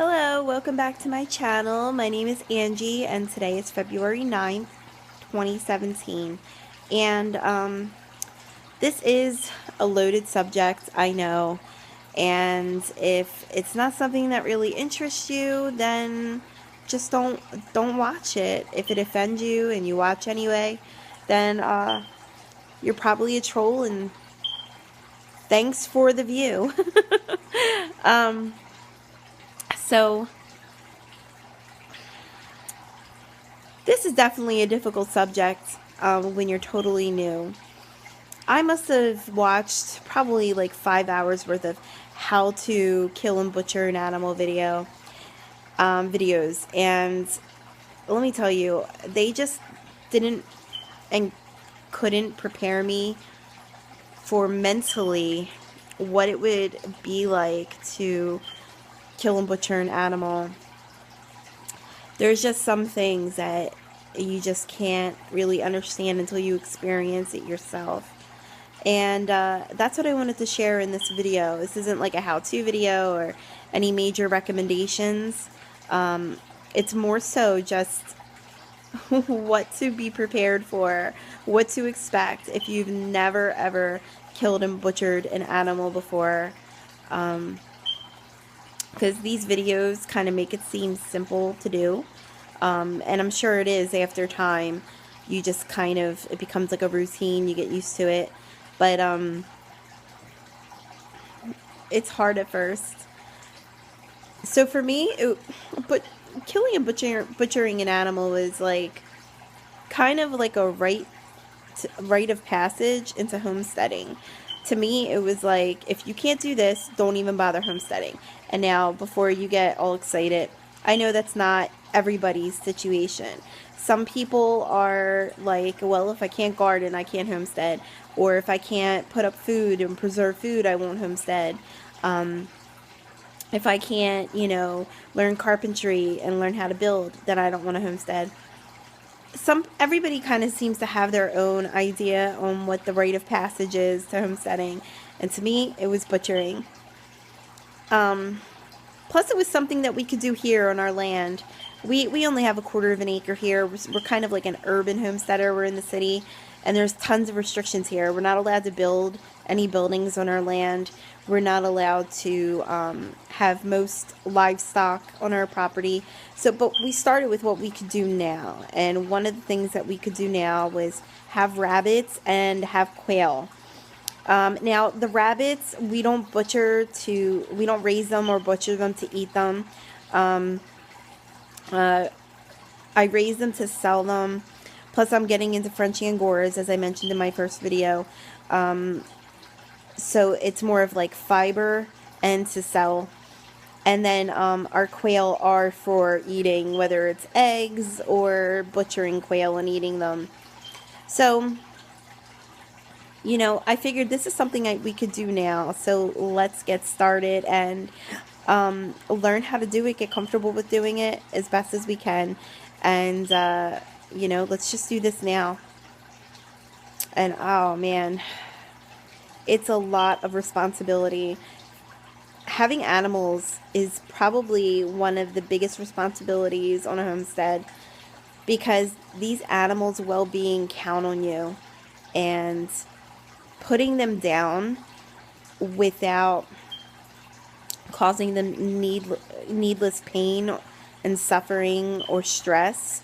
Hello, welcome back to my channel. My name is Angie and today is February 9th, 2017. And this is a loaded subject, I know. And if it's not something that really interests you, then just don't watch it. If it offends you and you watch anyway, then you're probably a troll and thanks for the view. um, so This is definitely a difficult subject when you're totally new. I must have watched probably like 5 hours worth of how to kill and butcher an animal videos, and let me tell you, they just didn't and couldn't prepare me for mentally what it would be like to kill and butcher an animal. There's just some things that you just can't really understand until you experience it yourself. And that's what I wanted to share in this video. This isn't like a how-to video or any major recommendations. It's more so just what to be prepared for, what to expect if you've never ever killed and butchered an animal before. Because these videos kind of make it seem simple to do. And I'm sure it is after time. You just kind of, it becomes like a routine, you get used to it. But it's hard at first. So for me, but killing and butchering an animal was like kind of like a rite of passage into homesteading. To me, it was like, if you can't do this, don't even bother homesteading. And now, before you get all excited, I know that's not everybody's situation. Some people are like, well, if I can't garden, I can't homestead. Or if I can't put up food and preserve food, I won't homestead. If I can't, learn carpentry and learn how to build, then I don't want to homestead. Everybody kind of seems to have their own idea on what the rite of passage is to homesteading, and to me, it was butchering. Plus, it was something that we could do here on our land. We only have a quarter of an acre here. We're kind of like an urban homesteader. We're in the city, and there's tons of restrictions here. We're not allowed to build any buildings on our land. We're not allowed to have most livestock on our property. But we started with what we could do now. And one of the things that we could do now was have rabbits and have quail. Now, the rabbits, we don't raise them or butcher them to eat them. I raise them to sell them. Plus, I'm getting into French Angoras, as I mentioned in my first video. So it's more of like fiber and to sell. And then our quail are for eating, whether it's eggs or butchering quail and eating them. So, I figured this is something we could do now. So let's get started and learn how to do it, get comfortable with doing it as best as we can. And, let's just do this now. And, oh, man, it's a lot of responsibility. Having animals is probably one of the biggest responsibilities on a homestead, because these animals' well-being count on you, and putting them down without causing them needless pain and suffering or stress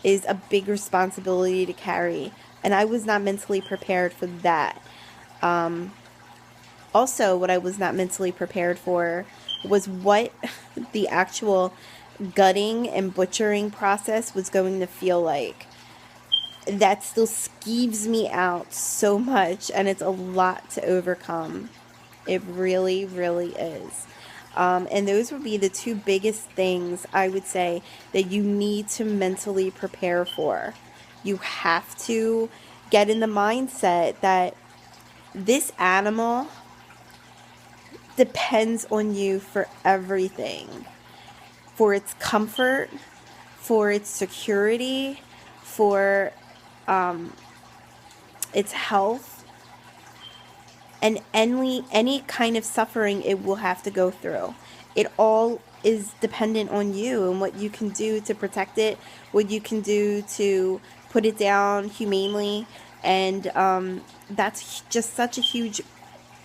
is a big responsibility to carry, and I was not mentally prepared for that. Also, what I was not mentally prepared for was what the actual gutting and butchering process was going to feel like. That still skeeves me out so much, and it's a lot to overcome. It really, really is. And those would be the two biggest things I would say that you need to mentally prepare for. You have to get in the mindset that this animal depends on you for everything. For its comfort, for its security, for its health. and any kind of suffering it will have to go through. It all is dependent on you and what you can do to protect it, what you can do to put it down humanely, and that's just such a huge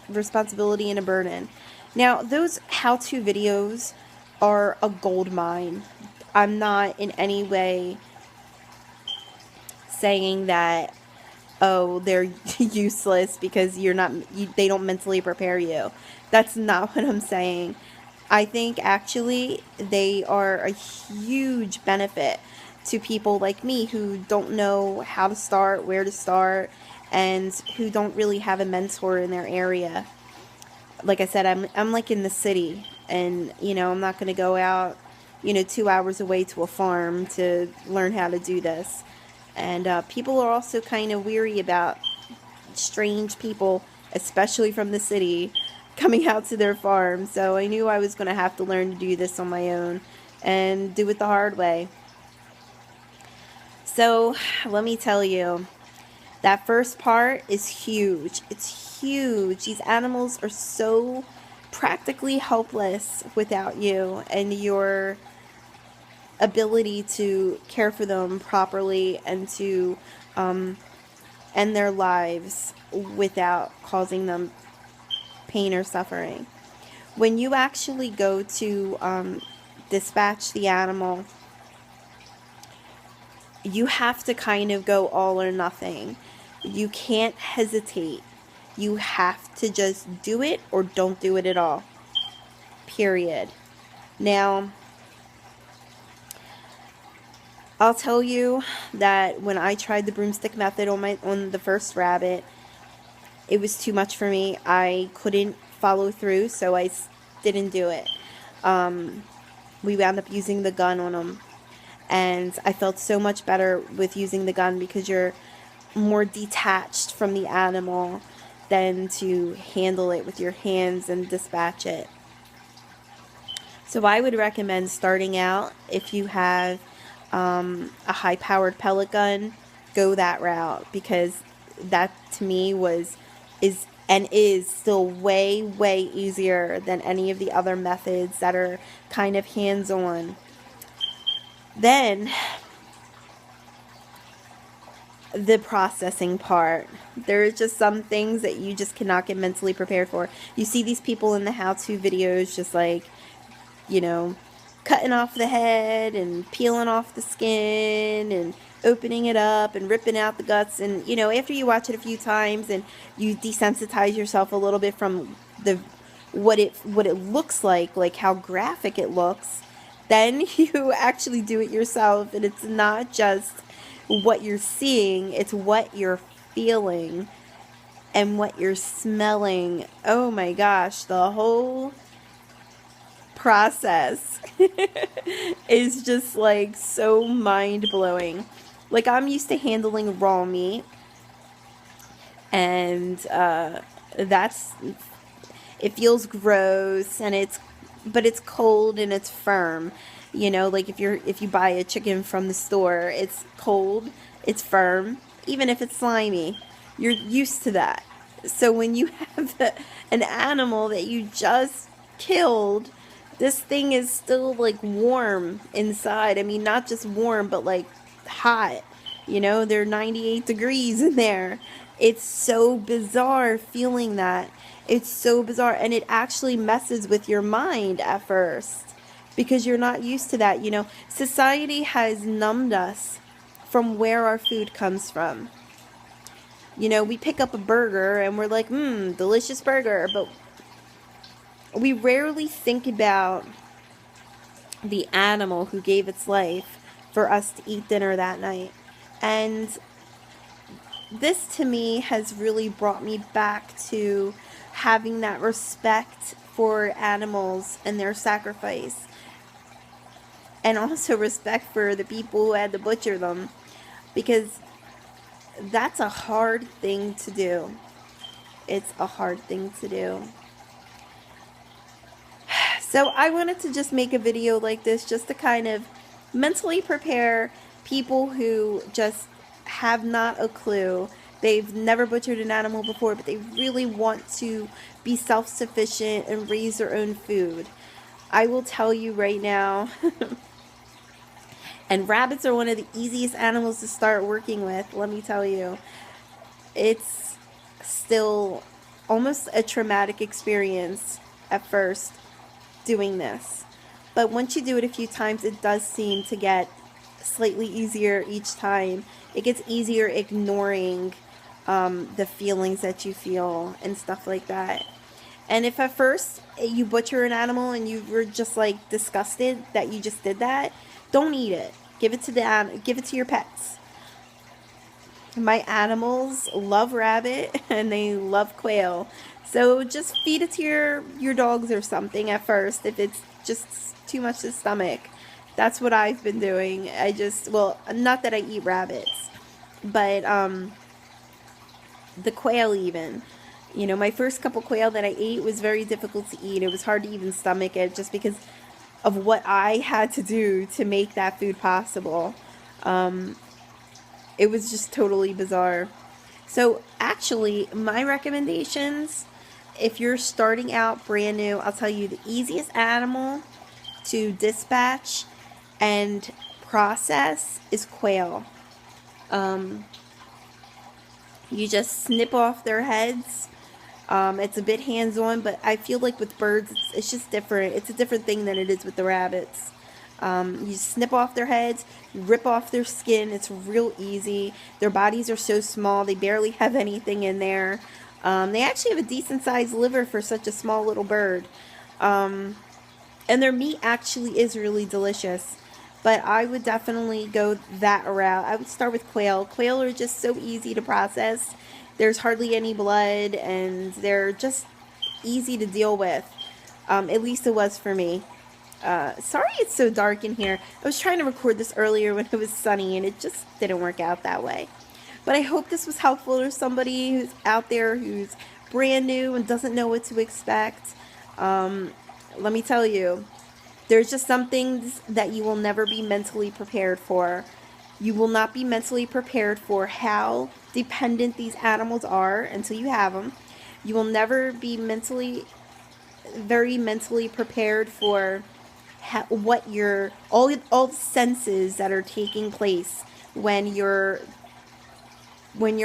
responsibility and a burden. Now, those how-to videos are a gold mine. I'm not in any way saying that, oh, they're useless because they don't mentally prepare you. That's not what I'm saying. I think actually they are a huge benefit to people like me who don't know how to start, where to start, and who don't really have a mentor in their area. Like I said, I'm like in the city, and I'm not going to go out 2 hours away to a farm to learn how to do this. And people are also kind of weary about strange people, especially from the city, coming out to their farm. So I knew I was going to have to learn to do this on my own and do it the hard way. So let me tell you, that first part is huge. It's huge. These animals are so practically helpless without you and your ability to care for them properly and to end their lives without causing them pain or suffering. When you actually go to dispatch the animal, you have to kind of go all or nothing. You can't hesitate. You have to just do it or don't do it at all. Period. Now, I'll tell you that when I tried the broomstick method on the first rabbit, it was too much for me. I couldn't follow through, so I didn't do it. We wound up using the gun on them, and I felt so much better with using the gun because you're more detached from the animal than to handle it with your hands and dispatch it. So I would recommend starting out, if you have a high-powered pellet gun, go that route, because that to me is still way easier than any of the other methods that are kind of hands-on. Then the processing part. There are just some things that you just cannot get mentally prepared for. You see these people in the how-to videos just like, cutting off the head and peeling off the skin and opening it up and ripping out the guts, and after you watch it a few times and you desensitize yourself a little bit from what it looks like how graphic it looks, then you actually do it yourself, and it's not just what you're seeing, it's what you're feeling and what you're smelling. Oh my gosh, the whole process is just like so mind-blowing. Like, I'm used to handling raw meat, and it feels gross, and but it's cold and it's firm. Like if you buy a chicken from the store, it's cold, it's firm, even if it's slimy. You're used to that. So when you have an animal that you just killed, this thing is still like warm inside. I mean, not just warm, but like hot. They're 98 degrees in there. It's so bizarre feeling that. It's so bizarre, and it actually messes with your mind at first because you're not used to that. Society has numbed us from where our food comes from. We pick up a burger and we're like, delicious burger, but we rarely think about the animal who gave its life for us to eat dinner that night. And this to me has really brought me back to having that respect for animals and their sacrifice, and also respect for the people who had to butcher them, because that's a hard thing to do. It's a hard thing to do. So I wanted to just make a video like this just to kind of mentally prepare people who just have not a clue. They've never butchered an animal before, but they really want to be self-sufficient and raise their own food. I will tell you right now, and rabbits are one of the easiest animals to start working with, let me tell you. It's still almost a traumatic experience at first doing this. But once you do it a few times, it does seem to get slightly easier each time. It gets easier ignoring the feelings that you feel and stuff like that. And if at first you butcher an animal and you were just like disgusted that you just did that, don't eat it. Give it to your pets. My animals love rabbit and they love quail. So just feed it to your dogs or something at first if it's just too much to stomach. That's what I've been doing. Well, not that I eat rabbits, but the quail even. You know, my first couple quail that I ate was very difficult to eat. It was hard to even stomach it just because of what I had to do to make that food possible. It was just totally bizarre. So actually, my recommendations, if you're starting out brand new, I'll tell you the easiest animal to dispatch and process is quail. You just snip off their heads. It's a bit hands-on, but I feel like with birds, it's just different. It's a different thing than it is with the rabbits. You snip off their heads, rip off their skin. It's real easy. Their bodies are so small, they barely have anything in there. They actually have a decent-sized liver for such a small little bird. And their meat actually is really delicious. But I would definitely go that route. I would start with quail. Quail are just so easy to process. There's hardly any blood, and they're just easy to deal with. At least it was for me. Sorry it's so dark in here. I was trying to record this earlier when it was sunny, and it just didn't work out that way. But I hope this was helpful to somebody who's out there who's brand new and doesn't know what to expect. Let me tell you, there's just some things that you will never be mentally prepared for. You will not be mentally prepared for how dependent these animals are until you have them. You will never be very mentally prepared for what all the senses that are taking place when you're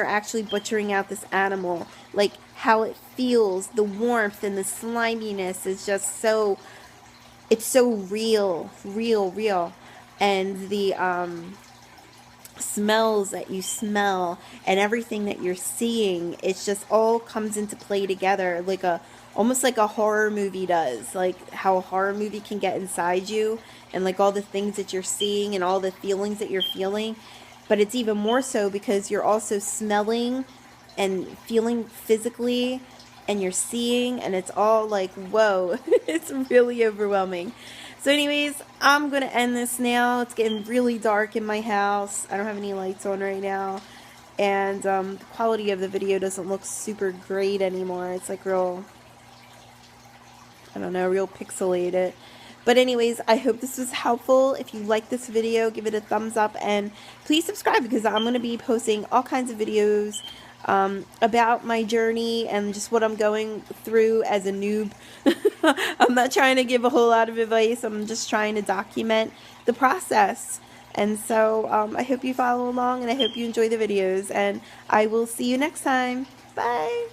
actually butchering out this animal. Like how it feels, the warmth and the sliminess is just so, it's so real. And the smells that you smell and everything that you're seeing, it's just all comes into play together like almost like a horror movie does. Like how a horror movie can get inside you and like all the things that you're seeing and all the feelings that you're feeling. But it's even more so because you're also smelling and feeling physically, and you're seeing, and it's all like, whoa, it's really overwhelming. So anyways, I'm going to end this now. It's getting really dark in my house. I don't have any lights on right now. And the quality of the video doesn't look super great anymore. It's like real, I don't know, real pixelated. But anyways, I hope this was helpful. If you like this video, give it a thumbs up. And please subscribe because I'm going to be posting all kinds of videos about my journey and just what I'm going through as a noob. I'm not trying to give a whole lot of advice. I'm just trying to document the process. And so I hope you follow along, and I hope you enjoy the videos. And I will see you next time. Bye.